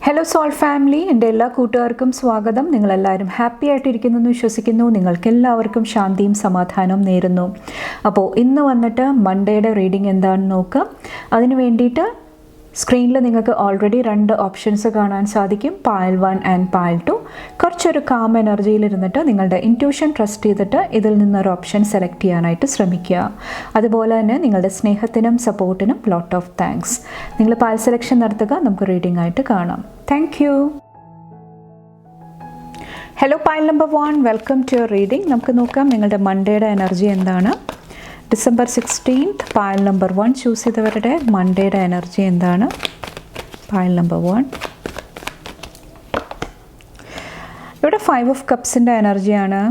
Hello soul family, എൻ്റെ എല്ലാ കൂട്ടുകാർക്കും സ്വാഗതം. നിങ്ങളെല്ലാവരും ഹാപ്പി ആയിട്ടിരിക്കുന്നെന്ന് വിശ്വസിക്കുന്നു. നിങ്ങൾക്കെല്ലാവർക്കും ശാന്തിയും സമാധാനവും നേരുന്നു. അപ്പോൾ ഇന്ന് വന്നിട്ട് മൺഡേയുടെ റീഡിംഗ് എന്താണെന്ന് നോക്കാം. അതിന് വേണ്ടിയിട്ട് സ്ക്രീനിൽ നിങ്ങൾക്ക് ഓൾറെഡി 2 ഓപ്ഷൻസ് കാണാൻ സാധിക്കും, പായൽ 1 ആൻഡ് പായൽ 2. കുറച്ചൊരു കാം എനർജിയിലിരുന്നിട്ട് നിങ്ങളുടെ ഇൻറ്റ്യൂഷൻ ട്രസ്റ്റ് ചെയ്തിട്ട് ഇതിൽ നിന്നൊരു ഓപ്ഷൻ സെലക്ട് ചെയ്യാനായിട്ട് ശ്രമിക്കുക. അതുപോലെ തന്നെ നിങ്ങളുടെ സ്നേഹത്തിനും സപ്പോർട്ടിനും ലോട്ട് ഓഫ് താങ്ക്സ്. നിങ്ങൾ പായൽ സെലക്ഷൻ നടത്തുക, നമുക്ക് റീഡിംഗ് ആയിട്ട് കാണാം. Thank you. Hello pile number 1, welcome to your reading. നമുക്ക് നോക്കാം നിങ്ങളുടെ മൺഡേയുടെ എനർജി എന്താണ്. December 16th, pile number 1 choose ചെയ്തവരുടെ മൺഡേയുടെ എനർജി എന്താണ്. പായൽ നമ്പർ 1 ഇവിടെ 5 ഓഫ് കപ്സിൻ്റെ എനർജിയാണ്.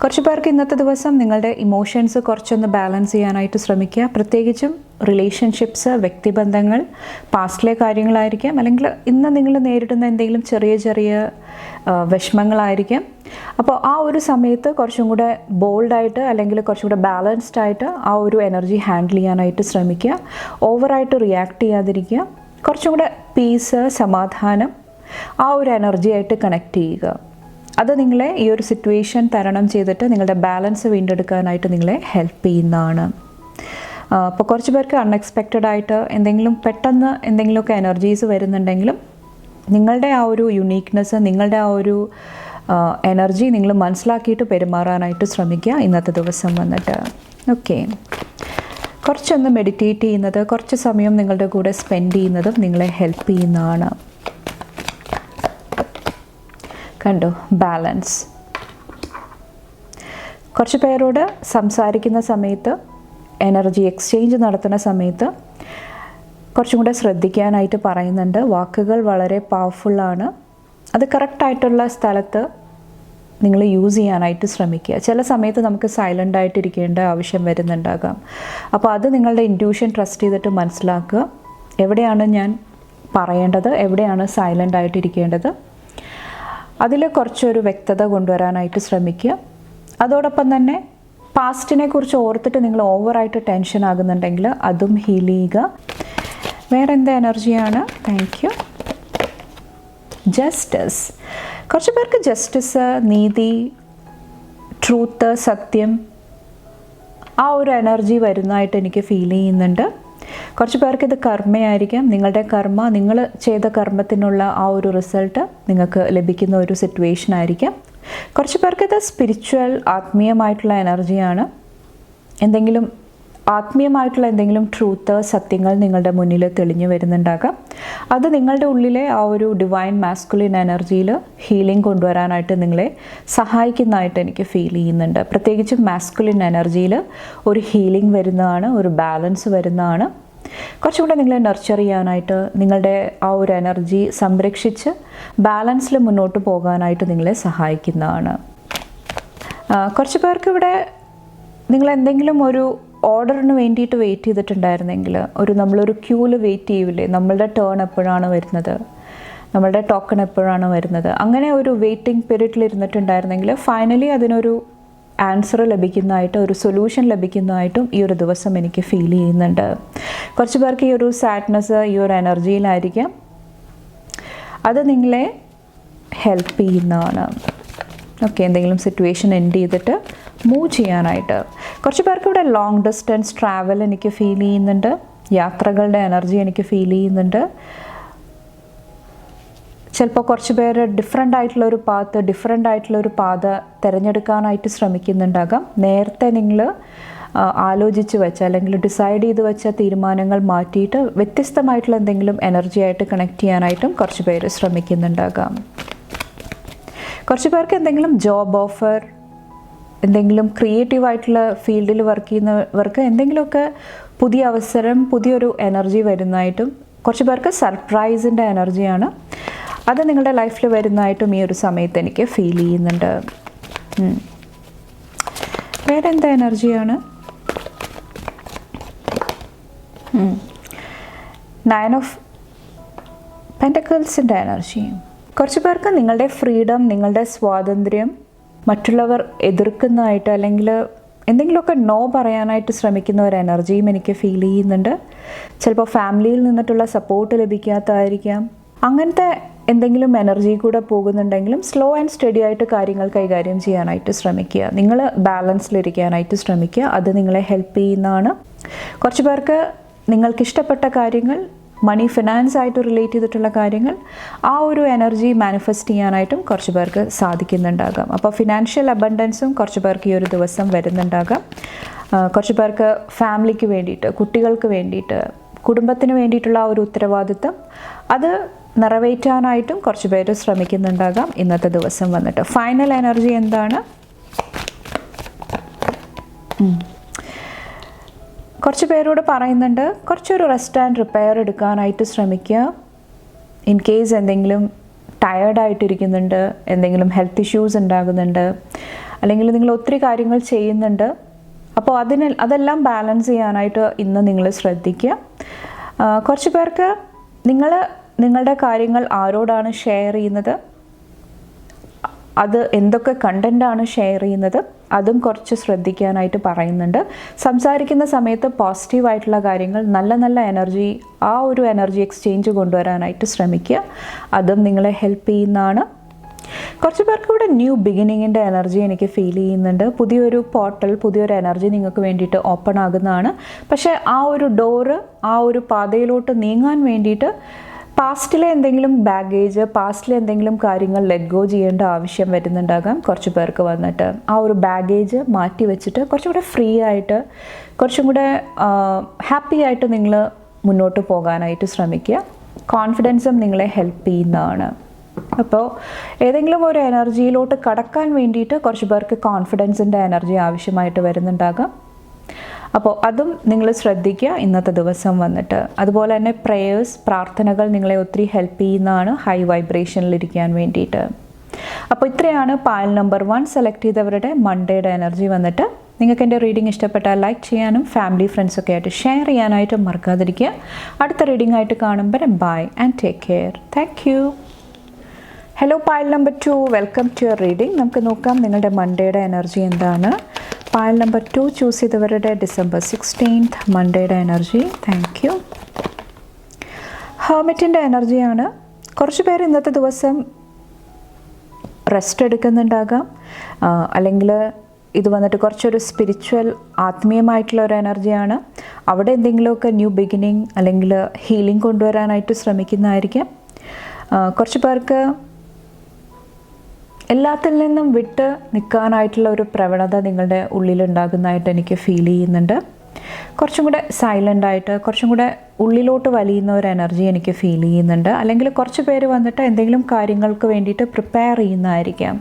കുറച്ച് പേർക്ക് ഇന്നത്തെ ദിവസം നിങ്ങളുടെ ഇമോഷൻസ് കുറച്ചൊന്ന് ബാലൻസ് ചെയ്യാനായിട്ട് ശ്രമിക്കുക. പ്രത്യേകിച്ചും റിലേഷൻഷിപ്സ്, വ്യക്തിബന്ധങ്ങൾ, പാസ്റ്റിലെ കാര്യങ്ങളായിരിക്കാം, അല്ലെങ്കിൽ ഇന്ന് നിങ്ങൾ നേരിടുന്ന എന്തെങ്കിലും ചെറിയ ചെറിയ വിഷമങ്ങളായിരിക്കാം. അപ്പോൾ ആ ഒരു സമയത്ത് കുറച്ചും കൂടെ ബോൾഡായിട്ട് അല്ലെങ്കിൽ കുറച്ചും കൂടെ ബാലൻസ്ഡ് ആയിട്ട് ആ ഒരു എനർജി ഹാൻഡിൽ ചെയ്യാനായിട്ട് ശ്രമിക്കുക. ഓവറായിട്ട് റിയാക്ട് ചെയ്യാതിരിക്കുക. കുറച്ചും കൂടെ പീസ്, സമാധാനം, ആ ഒരു എനർജിയായിട്ട് കണക്ട് ചെയ്യുക. അത് നിങ്ങളെ ഈ ഒരു സിറ്റുവേഷൻ തരണം ചെയ്തിട്ട് നിങ്ങളുടെ ബാലൻസ് വീണ്ടെടുക്കാനായിട്ട് നിങ്ങളെ ഹെൽപ്പ് ചെയ്യുന്നതാണ്. അപ്പോൾ കുറച്ച് പേർക്ക് അൺഎക്സ്പെക്റ്റഡ് ആയിട്ട് എന്തെങ്കിലും പെട്ടെന്ന് എന്തെങ്കിലുമൊക്കെ എനർജീസ് വരുന്നുണ്ടെങ്കിലും നിങ്ങളുടെ ആ ഒരു യുണീക്നെസ്, നിങ്ങളുടെ ആ ഒരു എനർജി നിങ്ങൾ മനസ്സിലാക്കിയിട്ട് പെരുമാറാനായിട്ട് ശ്രമിക്കുക ഇന്നത്തെ ദിവസം വന്നിട്ട്. ഓക്കെ, കുറച്ചൊന്ന് മെഡിറ്റേറ്റ് ചെയ്യുന്നത്, കുറച്ച് സമയം നിങ്ങളുടെ കൂടെ സ്പെൻഡ് ചെയ്യുന്നതും നിങ്ങളെ ഹെൽപ്പ് ചെയ്യുന്നതാണ്. കണ്ടോ, ബാലൻസ്. കുറച്ച് പേരോട് സംസാരിക്കുന്ന സമയത്ത്, എനർജി എക്സ്ചേഞ്ച് നടത്തുന്ന സമയത്ത് കുറച്ചും കൂടെ ശ്രദ്ധിക്കാനായിട്ട് പറയുന്നുണ്ട്. വാക്കുകൾ വളരെ പവർഫുള്ളാണ്. അത് കറക്റ്റായിട്ടുള്ള സ്ഥലത്ത് നിങ്ങൾ യൂസ് ചെയ്യാനായിട്ട് ശ്രമിക്കുക. ചില സമയത്ത് നമുക്ക് സൈലൻ്റ് ആയിട്ടിരിക്കേണ്ട ആവശ്യം വരുന്നുണ്ടാകാം. അപ്പോൾ അത് നിങ്ങളുടെ ഇൻറ്റ്യൂഷൻ ട്രസ്റ്റ് ചെയ്തിട്ട് മനസ്സിലാക്കുക. എവിടെയാണ് ഞാൻ പറയേണ്ടത്, എവിടെയാണ് സൈലൻ്റ് ആയിട്ടിരിക്കേണ്ടത്, അതിൽ കുറച്ചൊരു വ്യക്തത കൊണ്ടുവരാനായിട്ട് ശ്രമിക്കുക. അതോടൊപ്പം തന്നെ പാസ്റ്റിനെ കുറിച്ച് ഓർത്തിട്ട് നിങ്ങൾ ഓവറായിട്ട് ടെൻഷൻ ആകുന്നുണ്ടെങ്കിൽ അതും ഹീൽ ചെയ്യുക. വേറെ എന്താ എനർജിയാണ്. Thank you. ജസ്റ്റിസ്. കുറച്ച് പേർക്ക് ജസ്റ്റിസ്, നീതി, ട്രൂത്ത്, സത്യം, ആ ഒരു എനർജി വരുന്നതായിട്ട് എനിക്ക് ഫീൽ ചെയ്യുന്നുണ്ട്. കുറച്ച് പേർക്ക് ഇത് കർമ്മയായിരിക്കാം. നിങ്ങളുടെ കർമ്മ, നിങ്ങൾ ചെയ്ത കർമ്മത്തിനുള്ള ആ ഒരു റിസൾട്ട് നിങ്ങൾക്ക് ലഭിക്കുന്ന ഒരു സിറ്റുവേഷൻ ആയിരിക്കാം. കുറച്ച് പേർക്ക് ഇത് സ്പിരിച്വൽ, ആത്മീയമായിട്ടുള്ള എനർജിയാണ്. എന്തെങ്കിലും ആത്മീയമായിട്ടുള്ള എന്തെങ്കിലും ട്രൂത്ത്, സത്യങ്ങൾ നിങ്ങളുടെ മുന്നിൽ തെളിഞ്ഞു വരുന്നുണ്ടാകാം. അത് നിങ്ങളുടെ ഉള്ളിലെ ആ ഒരു ഡിവൈൻ മാസ്കുലിൻ എനർജിയിൽ ഹീലിംഗ് കൊണ്ടുവരാനായിട്ട് നിങ്ങളെ സഹായിക്കുന്നതായിട്ട് എനിക്ക് ഫീൽ ചെയ്യുന്നുണ്ട്. പ്രത്യേകിച്ചും മാസ്കുലിൻ എനർജിയിൽ ഒരു ഹീലിംഗ് വരുന്നതാണ്, ഒരു ബാലൻസ് വരുന്നതാണ്. കുറച്ചുകൂടെ നിങ്ങളെ നർച്ചർ ചെയ്യാനായിട്ട്, നിങ്ങളുടെ ആ ഒരു എനർജി സംരക്ഷിച്ച് ബാലൻസിൽ മുന്നോട്ട് പോകാനായിട്ട് നിങ്ങളെ സഹായിക്കുന്നതാണ്. കുറച്ച് പേർക്ക് ഇവിടെ നിങ്ങൾ എന്തെങ്കിലും ഒരു ഓർഡറിന് വേണ്ടിയിട്ട് വെയിറ്റ് ചെയ്തിട്ടുണ്ടായിരുന്നെങ്കിൽ, നമ്മളൊരു ക്യൂവിൽ വെയിറ്റ് ചെയ്യില്ലേ, നമ്മളുടെ ടേൺ എപ്പോഴാണ് വരുന്നത്, നമ്മളുടെ ടോക്കൺ എപ്പോഴാണ് വരുന്നത്, അങ്ങനെ ഒരു വെയിറ്റിംഗ് പീരീഡിൽ ഇരുന്നിട്ടുണ്ടായിരുന്നെങ്കിൽ ഫൈനലി അതിനൊരു ആൻസർ ലഭിക്കുന്നതായിട്ട്, ഒരു സൊല്യൂഷൻ ലഭിക്കുന്നതായിട്ടും ഈ ഒരു ദിവസം എനിക്ക് ഫീൽ ചെയ്യുന്നുണ്ട്. കുറച്ച് പേർക്ക് ഈ ഒരു സാഡ്നെസ്, ഈ ഒരു എനർജിയിലായിരിക്കാം. അത് നിങ്ങളെ ഹെൽപ്പ് ചെയ്യുന്നതാണ്. ഓക്കെ, എന്തെങ്കിലും സിറ്റുവേഷൻ എൻഡ് ചെയ്തിട്ട് മൂവ് ചെയ്യാനായിട്ട്. കുറച്ച് പേർക്ക് ഇവിടെ ലോങ് ഡിസ്റ്റൻസ് ട്രാവൽ എനിക്ക് ഫീൽ ചെയ്യുന്നുണ്ട്. യാത്രകളുടെ എനർജി എനിക്ക് ഫീൽ ചെയ്യുന്നുണ്ട്. ചിലപ്പോൾ കുറച്ച് പേര് ഡിഫറെൻ്റ് ആയിട്ടുള്ളൊരു പാത തിരഞ്ഞെടുക്കാനായിട്ട് ശ്രമിക്കുന്നുണ്ടാകാം. നേരത്തെ നിങ്ങൾ ആലോചിച്ച് വെച്ച അല്ലെങ്കിൽ ഡിസൈഡ് ചെയ്ത് വെച്ച തീരുമാനങ്ങൾ മാറ്റിയിട്ട് വ്യത്യസ്തമായിട്ടുള്ള എന്തെങ്കിലും എനർജി ആയിട്ട് കണക്ട് ചെയ്യാനായിട്ടും കുറച്ച് പേര് ശ്രമിക്കുന്നുണ്ടാകാം. കുറച്ച് പേർക്ക് എന്തെങ്കിലും ജോബ് ഓഫർ, എന്തെങ്കിലും ക്രിയേറ്റീവായിട്ടുള്ള ഫീൽഡിൽ വർക്ക് ചെയ്യുന്നവർക്ക് എന്തെങ്കിലുമൊക്കെ പുതിയ അവസരം, പുതിയൊരു എനർജി വരുന്നതായിട്ടും, കുറച്ച് പേർക്ക് സർപ്രൈസിൻ്റെ എനർജിയാണ്, അത് നിങ്ങളുടെ ലൈഫിൽ വരുന്നതായിട്ടും ഈ ഒരു സമയത്ത് എനിക്ക് ഫീൽ ചെയ്യുന്നുണ്ട്. വേറെ എന്താ എനർജിയാണ്. 9 ഓഫ് പെൻറ്റക്കിൾസിൻ്റെ എനർജി. കുറച്ച് പേർക്ക് നിങ്ങളുടെ ഫ്രീഡം, നിങ്ങളുടെ സ്വാതന്ത്ര്യം മറ്റുള്ളവർ എതിർക്കുന്നതായിട്ട്, അല്ലെങ്കിൽ എന്തെങ്കിലുമൊക്കെ നോ പറയാനായിട്ട് ശ്രമിക്കുന്ന ഒരു എനർജിയും എനിക്ക് ഫീൽ ചെയ്യുന്നുണ്ട്. ചിലപ്പോൾ ഫാമിലിയിൽ നിന്നിട്ടുള്ള സപ്പോർട്ട് ലഭിക്കാത്തതായിരിക്കാം. അങ്ങനത്തെ എന്തെങ്കിലും എനർജി കൂടെ പോകുന്നുണ്ടെങ്കിലും സ്ലോ ആൻഡ് സ്റ്റഡി ആയിട്ട് കാര്യങ്ങൾ കൈകാര്യം ചെയ്യാനായിട്ട് ശ്രമിക്കുക. നിങ്ങൾ ബാലൻസിലിരിക്കാനായിട്ട് ശ്രമിക്കുക. അത് നിങ്ങളെ ഹെൽപ്പ് ചെയ്യുന്നതാണ്. കുറച്ച് പേർക്ക് നിങ്ങൾക്കിഷ്ടപ്പെട്ട കാര്യങ്ങൾ, മണി ഫിനാൻസ് ആയിട്ട് റിലേറ്റ് ചെയ്തിട്ടുള്ള കാര്യങ്ങൾ, ആ ഒരു എനർജി മാനിഫെസ്റ്റ് ചെയ്യാനായിട്ടും കുറച്ച് പേർക്ക് സാധിക്കുന്നുണ്ടാകാം. അപ്പോൾ ഫിനാൻഷ്യൽ അബണ്ടൻസും കുറച്ച് പേർക്ക് ഈ ഒരു ദിവസം വരുന്നുണ്ടാകാം. കുറച്ച് പേർക്ക് ഫാമിലിക്ക് വേണ്ടിയിട്ട്, കുട്ടികൾക്ക് വേണ്ടിയിട്ട്, കുടുംബത്തിന് വേണ്ടിയിട്ടുള്ള ആ ഒരു ഉത്തരവാദിത്തം അത് നിറവേറ്റാനായിട്ടും കുറച്ച് പേര് ശ്രമിക്കുന്നുണ്ടാകാം ഇന്നത്തെ ദിവസം വന്നിട്ട്. ഫൈനൽ എനർജി എന്താണ്? കുറച്ച് പേരോട് പറയുന്നുണ്ട്, കുറച്ചൊരു റെസ്റ്റ് ആൻഡ് റിപ്പയർ എടുക്കാനായിട്ട് ശ്രമിക്കുക. ഇൻ കേസ് എന്തെങ്കിലും ടയേർഡായിട്ടിരിക്കുന്നുണ്ട്, എന്തെങ്കിലും ഹെൽത്ത് ഇഷ്യൂസ് ഉണ്ടാകുന്നുണ്ട്, അല്ലെങ്കിൽ നിങ്ങൾ ഒത്തിരി കാര്യങ്ങൾ ചെയ്യുന്നുണ്ട്, അപ്പോൾ അതെല്ലാം ബാലൻസ് ചെയ്യാനായിട്ട് ഇന്ന് നിങ്ങൾ ശ്രദ്ധിക്കുക. കുറച്ച് പേർക്ക് നിങ്ങളുടെ കാര്യങ്ങൾ ആരോടാണ് ഷെയർ ചെയ്യുന്നത്, അത് എന്തൊക്കെ കണ്ടൻ്റാണ് ഷെയർ ചെയ്യുന്നത്, അതും കുറച്ച് ശ്രദ്ധിക്കാനായിട്ട് പറയുന്നുണ്ട്. സംസാരിക്കുന്ന സമയത്ത് പോസിറ്റീവായിട്ടുള്ള കാര്യങ്ങൾ, നല്ല നല്ല എനർജി, ആ ഒരു എനർജി എക്സ്ചേഞ്ച് കൊണ്ടുവരാനായിട്ട് ശ്രമിക്കുക. അതും നിങ്ങളെ ഹെൽപ്പ് ചെയ്യുന്നതാണ്. കുറച്ച് പേർക്ക് ഇവിടെ ന്യൂ ബിഗിനിങ്ങിൻ്റെ എനർജി എനിക്ക് ഫീൽ ചെയ്യുന്നുണ്ട്. പുതിയൊരു പോർട്ടൽ, പുതിയൊരു എനർജി നിങ്ങൾക്ക് വേണ്ടിയിട്ട് ഓപ്പൺ ആകുന്നതാണ്. പക്ഷേ ആ ഒരു ഡോറ്, ആ ഒരു പാതയിലോട്ട് നീങ്ങാൻ വേണ്ടിയിട്ട് പാസ്റ്റിലെ എന്തെങ്കിലും ബാഗേജ്, പാസ്റ്റിലെ എന്തെങ്കിലും കാര്യങ്ങൾ ലെറ്റ് ഗോ ചെയ്യേണ്ട ആവശ്യം വരുന്നുണ്ടാകാം. കുറച്ച് പേർക്ക് വന്നിട്ട് ആ ഒരു ബാഗേജ് മാറ്റി വെച്ചിട്ട് കുറച്ചും കൂടെ ഫ്രീ ആയിട്ട്, കുറച്ചും കൂടെ ഹാപ്പി ആയിട്ട് നിങ്ങൾ മുന്നോട്ട് പോകാനായിട്ട് ശ്രമിക്കുക. കോൺഫിഡൻസും നിങ്ങളെ ഹെൽപ്പ് ചെയ്യുന്നതാണ്. അപ്പോൾ ഏതെങ്കിലും ഒരു എനർജിയിലോട്ട് കടക്കാൻ വേണ്ടിയിട്ട് കുറച്ച് പേർക്ക് കോൺഫിഡൻസിൻ്റെ എനർജി ആവശ്യമായിട്ട് വരുന്നുണ്ടാകാം. അപ്പോൾ അതും നിങ്ങൾ ശ്രദ്ധിക്കുക ഇന്നത്തെ ദിവസം വന്നിട്ട്. അതുപോലെ തന്നെ പ്രേയേഴ്സ്, പ്രാർത്ഥനകൾ നിങ്ങളെ ഒത്തിരി ഹെൽപ്പ് ചെയ്യുന്നതാണ് ഹൈ വൈബ്രേഷനിലിരിക്കാൻ വേണ്ടിയിട്ട്. അപ്പോൾ ഇത്രയാണ് പായൽ നമ്പർ 1 സെലക്ട് ചെയ്തവരുടെ മൺഡേയുടെ എനർജി വന്നിട്ട്. നിങ്ങൾക്ക് എൻ്റെ റീഡിംഗ് ഇഷ്ടപ്പെട്ടാൽ ലൈക്ക് ചെയ്യാനും ഫാമിലി ഫ്രണ്ട്സൊക്കെ ആയിട്ട് ഷെയർ ചെയ്യാനായിട്ടും മറക്കാതിരിക്കുക. അടുത്ത റീഡിംഗ് ആയിട്ട് കാണുമ്പോൾ bye and take care. Thank you. Hello pile number 2, welcome to your reading. നമുക്ക് നോക്കാം നിങ്ങളുടെ മൺഡേയുടെ എനർജി എന്താണ്. പായൽ നമ്പർ 2 ചൂസ് ചെയ്തവരുടെ ഡിസംബർ 16 മൺഡേയുടെ എനർജി. Thank you. ഹെർമിറ്റിൻ്റെ എനർജിയാണ്. കുറച്ച് പേര് ഇന്നത്തെ ദിവസം റെസ്റ്റ് എടുക്കുന്നുണ്ടാകാം, അല്ലെങ്കിൽ ഇത് വന്നിട്ട് കുറച്ചൊരു സ്പിരിച്വൽ, ആത്മീയമായിട്ടുള്ള ഒരു എനർജിയാണ്. അവിടെ എന്തെങ്കിലുമൊക്കെ ന്യൂ ബിഗിനിങ് അല്ലെങ്കിൽ ഹീലിംഗ് കൊണ്ടുവരാനായിട്ട് ശ്രമിക്കുന്നതായിരിക്കാം. കുറച്ച് പേർക്ക് എല്ലാത്തിൽ നിന്നും വിട്ട് നിൽക്കാനായിട്ടുള്ള ഒരു പ്രവണത നിങ്ങളുടെ ഉള്ളിലുണ്ടാകുന്നതായിട്ട് എനിക്ക് ഫീൽ ചെയ്യുന്നുണ്ട്. കുറച്ചും കൂടെ സൈലൻ്റായിട്ട്, കുറച്ചും കൂടെ ഉള്ളിലോട്ട് വലിയുന്ന ഒരു എനർജി എനിക്ക് ഫീൽ ചെയ്യുന്നുണ്ട്. അല്ലെങ്കിൽ കുറച്ച് പേര് വന്നിട്ട് എന്തെങ്കിലും കാര്യങ്ങൾക്ക് വേണ്ടിയിട്ട് പ്രിപ്പയർ ചെയ്യുന്നതായിരിക്കാം.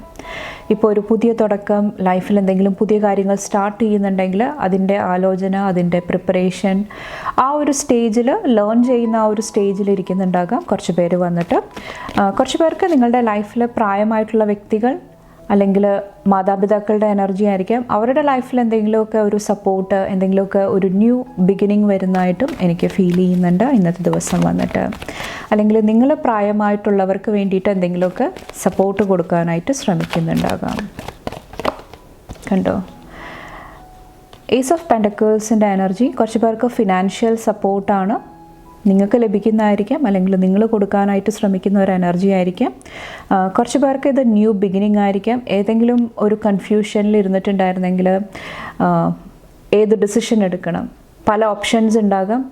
ഇപ്പോൾ ഒരു പുതിയ തുടക്കം, ലൈഫിൽ എന്തെങ്കിലും പുതിയ കാര്യങ്ങൾ സ്റ്റാർട്ട് ചെയ്യുന്നുണ്ടെങ്കിൽ അതിൻ്റെ ആലോചന, അതിൻ്റെ പ്രിപ്പറേഷൻ, ആ ഒരു സ്റ്റേജിൽ, ലേൺ ചെയ്യുന്ന ആ ഒരു സ്റ്റേജിൽ ഇരിക്കുന്നുണ്ടാകാം കുറച്ച് പേര് വന്നിട്ട്. കുറച്ച് പേർക്ക് നിങ്ങളുടെ ലൈഫിൽ പ്രായമായിട്ടുള്ള വ്യക്തികൾ അല്ലെങ്കിൽ മാതാപിതാക്കളുടെ എനർജി ആയിരിക്കാം. അവരുടെ ലൈഫിൽ എന്തെങ്കിലുമൊക്കെ ഒരു സപ്പോർട്ട്, എന്തെങ്കിലുമൊക്കെ ഒരു ന്യൂ ബിഗിനിങ് വരുന്നതായിട്ടും എനിക്ക് ഫീൽ ചെയ്യുന്നുണ്ട് ഇന്നത്തെ ദിവസം വന്നിട്ട്. അല്ലെങ്കിൽ നിങ്ങൾ പ്രായമായിട്ടുള്ളവർക്ക് വേണ്ടിയിട്ട് എന്തെങ്കിലുമൊക്കെ സപ്പോർട്ട് കൊടുക്കാനായിട്ട് ശ്രമിക്കുന്നുണ്ടാകാം. കണ്ടോ? ഏസ് ഓഫ് പെൻറ്റക്കിൾസിൻ്റെ എനർജി കുറച്ച് പേർക്ക് ഫിനാൻഷ്യൽ സപ്പോർട്ടാണ് നിങ്ങൾക്ക് ലഭിക്കുന്നതായിരിക്കാം, അല്ലെങ്കിൽ നിങ്ങൾ കൊടുക്കാനായിട്ട് ശ്രമിക്കുന്ന ഒരു എനർജി ആയിരിക്കാം. കുറച്ച് പേർക്ക് ഇത് ന്യൂ ബിഗിനിങ് ആയിരിക്കാം. ഏതെങ്കിലും ഒരു കൺഫ്യൂഷനിൽ ഇരുന്നിട്ടുണ്ടായിരുന്നെങ്കിൽ ഏത് ഡിസിഷൻ എടുക്കണം, പല ഓപ്ഷൻസ് ഉണ്ടാകാം,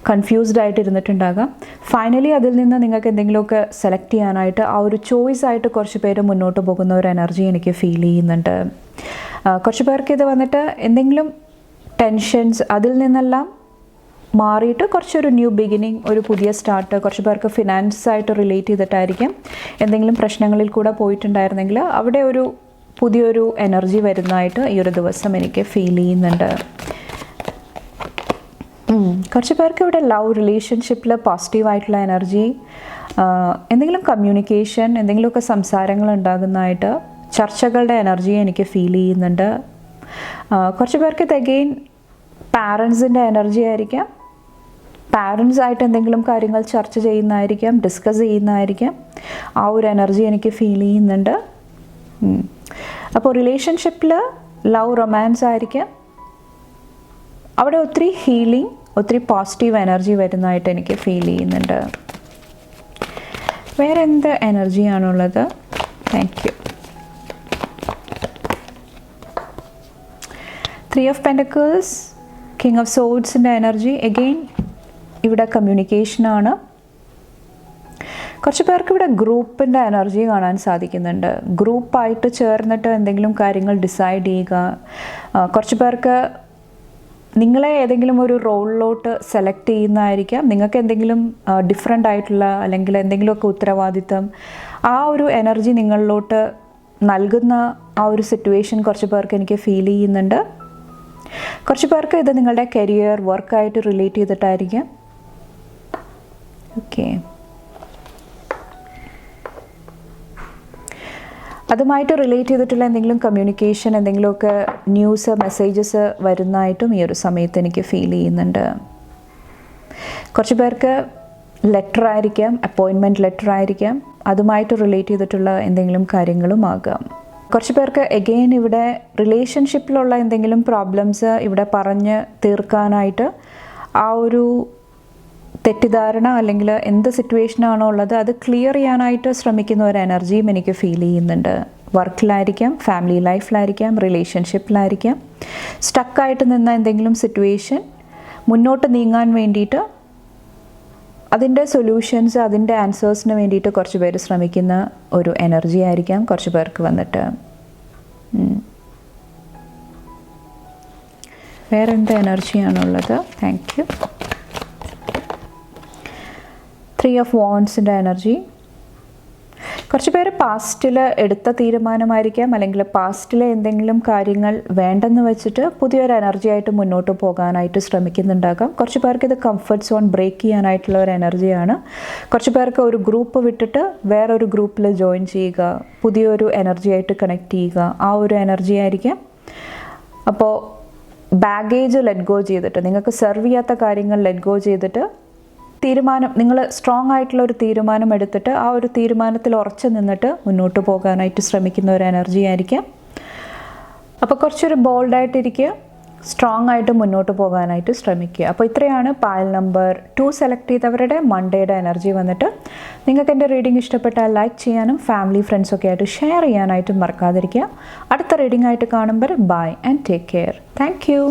കൺഫ്യൂസ്ഡ് ആയിട്ട് ഇരുന്നിട്ടുണ്ടാകാം. ഫൈനലി അതിൽ നിന്ന് നിങ്ങൾക്ക് എന്തെങ്കിലുമൊക്കെ സെലക്ട് ചെയ്യാനായിട്ട് ആ ഒരു ചോയ്സ് ആയിട്ട് കുറച്ച് പേര് മുന്നോട്ട് പോകുന്ന ഒരു എനർജി എനിക്ക് ഫീൽ ചെയ്യുന്നുണ്ട്. കുറച്ച് പേർക്ക് ഇത് വന്നിട്ട് എന്തെങ്കിലും ടെൻഷൻസ്, അതിൽ നിന്നെല്ലാം മാറിയിട്ട് കുറച്ചൊരു ന്യൂ ബിഗിനിങ്, ഒരു പുതിയ സ്റ്റാർട്ട്. കുറച്ച് പേർക്ക് ഫിനാൻസായിട്ട് റിലേറ്റ് ചെയ്തിട്ടായിരിക്കും എന്തെങ്കിലും പ്രശ്നങ്ങളിൽ കൂടെ പോയിട്ടുണ്ടായിരുന്നെങ്കിൽ അവിടെ ഒരു പുതിയൊരു എനർജി വരുന്നതായിട്ട് ഈ ഒരു ദിവസം എനിക്ക് ഫീൽ ചെയ്യുന്നുണ്ട്. കുറച്ച് പേർക്ക് ഇവിടെ ലവ് റിലേഷൻഷിപ്പിൽ പോസിറ്റീവായിട്ടുള്ള എനർജി, എന്തെങ്കിലും കമ്മ്യൂണിക്കേഷൻ, എന്തെങ്കിലുമൊക്കെ സംസാരങ്ങൾ ഉണ്ടാകുന്നതായിട്ട്, ചർച്ചകളുടെ എനർജി എനിക്ക് ഫീൽ ചെയ്യുന്നുണ്ട്. കുറച്ച് പേർക്ക് ഇത് അഗെയിൻ പാരൻസിൻ്റെ എനർജി ആയിരിക്കാം. പാരൻസായിട്ട് എന്തെങ്കിലും കാര്യങ്ങൾ ചർച്ച ചെയ്യുന്നതായിരിക്കാം, ഡിസ്കസ് ചെയ്യുന്നതായിരിക്കാം. ആ ഒരു എനർജി എനിക്ക് ഫീൽ ചെയ്യുന്നുണ്ട്. അപ്പോൾ റിലേഷൻഷിപ്പിൽ ലവ്, റൊമാൻസ് ആയിരിക്കാം. അവിടെ ഒത്തിരി ഹീലിംഗ്, ഒത്തിരി പോസിറ്റീവ് എനർജി വരുന്നതായിട്ട് എനിക്ക് ഫീൽ ചെയ്യുന്നുണ്ട്. വേറെ എന്ത് എനർജിയാണുള്ളത്? Thank you. 3 of Pentacles, King of Swordsൻ്റെ എനർജി. എഗെയിൻ ഇവിടെ കമ്മ്യൂണിക്കേഷനാണ്. കുറച്ച് പേർക്ക് ഇവിടെ ഗ്രൂപ്പിൻ്റെ എനർജി കാണാൻ സാധിക്കുന്നുണ്ട്. ഗ്രൂപ്പായിട്ട് ചേർന്നിട്ട് എന്തെങ്കിലും കാര്യങ്ങൾ ഡിസൈഡ് ചെയ്യുക. കുറച്ച് പേർക്ക് നിങ്ങളെ ഏതെങ്കിലും ഒരു റോളിലോട്ട് സെലക്ട് ചെയ്യുന്നതായിരിക്കാം. നിങ്ങൾക്ക് എന്തെങ്കിലും ഡിഫറെൻ്റ് ആയിട്ടുള്ള അല്ലെങ്കിൽ എന്തെങ്കിലുമൊക്കെ ഉത്തരവാദിത്തം ആ ഒരു എനർജി നിങ്ങളിലോട്ട് നൽകുന്ന ആ ഒരു സിറ്റുവേഷൻ കുറച്ച് പേർക്ക് എനിക്ക് ഫീൽ ചെയ്യുന്നുണ്ട്. കുറച്ച് പേർക്ക് ഇത് നിങ്ങളുടെ കരിയർ വർക്കായിട്ട് റിലേറ്റ് ചെയ്തിട്ടായിരിക്കാം. ഓക്കെ, അതുമായിട്ട് റിലേറ്റ് ചെയ്തിട്ടുള്ള എന്തെങ്കിലും കമ്മ്യൂണിക്കേഷൻ, എന്തെങ്കിലുമൊക്കെ ന്യൂസ്, മെസ്സേജസ് വരുന്നതായിട്ടും ഈ ഒരു സമയത്ത് എനിക്ക് ഫീൽ ചെയ്യുന്നുണ്ട്. കുറച്ച് പേർക്ക് ലെറ്റർ ആയിരിക്കാം, അപ്പോയിൻമെൻറ്റ് ലെറ്റർ ആയിരിക്കാം, അതുമായിട്ട് റിലേറ്റ് ചെയ്തിട്ടുള്ള എന്തെങ്കിലും കാര്യങ്ങളും ആകാം. കുറച്ച് പേർക്ക് എഗെയിൻ ഇവിടെ റിലേഷൻഷിപ്പിലുള്ള എന്തെങ്കിലും പ്രോബ്ലംസ് ഇവിടെ പറഞ്ഞ് തീർക്കാനായിട്ട് ആ ഒരു തെറ്റിദ്ധാരണ അല്ലെങ്കിൽ എന്ത് സിറ്റുവേഷനാണോ ഉള്ളത് അത് ക്ലിയർ ചെയ്യാനായിട്ട് ശ്രമിക്കുന്ന ഒരു എനർജിയും എനിക്ക് ഫീൽ ചെയ്യുന്നുണ്ട്. വർക്കിലായിരിക്കാം, ഫാമിലി ലൈഫിലായിരിക്കാം, റിലേഷൻഷിപ്പിലായിരിക്കാം. സ്റ്റക്കായിട്ട് നിന്ന എന്തെങ്കിലും സിറ്റുവേഷൻ മുന്നോട്ട് നീങ്ങാൻ വേണ്ടിയിട്ട് അതിൻ്റെ സൊല്യൂഷൻസ്, അതിൻ്റെ ആൻസേഴ്സിന് വേണ്ടിയിട്ട് കുറച്ച് പേര് ശ്രമിക്കുന്ന ഒരു എനർജി ആയിരിക്കാം കുറച്ച് പേർക്ക് വന്നിട്ട്. വേറെന്ത് എനർജിയാണുള്ളത്? Thank you. 3 of Wandsൻ്റെ എനർജി. കുറച്ച് പേര് പാസ്റ്റിൽ എടുത്ത തീരുമാനമായിരിക്കാം, അല്ലെങ്കിൽ പാസ്റ്റിലെ എന്തെങ്കിലും കാര്യങ്ങൾ വേണ്ടെന്ന് വെച്ചിട്ട് പുതിയൊരു എനർജി ആയിട്ട് മുന്നോട്ട് പോകാനായിട്ട് ശ്രമിക്കുന്നുണ്ടാകാം. കുറച്ച് പേർക്ക് ഇത് കംഫർട്ട് സോൺ ബ്രേക്ക് ചെയ്യാനായിട്ടുള്ള ഒരു എനർജിയാണ്. കുറച്ച് പേർക്ക് ഒരു ഗ്രൂപ്പ് വിട്ടിട്ട് വേറൊരു ഗ്രൂപ്പിൽ ജോയിൻ ചെയ്യുക, പുതിയൊരു എനർജി ആയിട്ട് കണക്ട് ചെയ്യുക, ആ ഒരു എനർജി ആയിരിക്കാം. അപ്പോൾ ബാഗേജ് ലെറ്റ് ഗോ ചെയ്തിട്ട്, നിങ്ങൾക്ക് സെർവ് ചെയ്യാത്ത കാര്യങ്ങൾ ലെറ്റ് ഗോ ചെയ്തിട്ട് തീരുമാനം, നിങ്ങൾ സ്ട്രോങ് ആയിട്ടുള്ള ഒരു തീരുമാനം എടുത്തിട്ട് ആ ഒരു തീരുമാനത്തിൽ ഉറച്ചു നിന്നിട്ട് മുന്നോട്ട് പോകാനായിട്ട് ശ്രമിക്കുന്ന ഒരു എനർജി ആയിരിക്കാം. അപ്പോൾ കുറച്ചൊരു ബോൾഡായിട്ടിരിക്കുക, സ്ട്രോങ് ആയിട്ട് മുന്നോട്ട് പോകാനായിട്ട് ശ്രമിക്കുക. അപ്പോൾ ഇത്രയാണ് പായൽ നമ്പർ 2 സെലക്ട് ചെയ്തവരുടെ മൺഡേയുടെ എനർജി വന്നിട്ട്. നിങ്ങൾക്ക് എൻ്റെ റീഡിംഗ് ഇഷ്ടപ്പെട്ടാൽ ലൈക്ക് ചെയ്യാനും ഫാമിലി ഫ്രണ്ട്സൊക്കെ ആയിട്ട് ഷെയർ ചെയ്യാനായിട്ടും മറക്കാതിരിക്കുക. അടുത്ത റീഡിംഗ് ആയിട്ട് കാണുമ്പോൾ bye and take care. Thank U.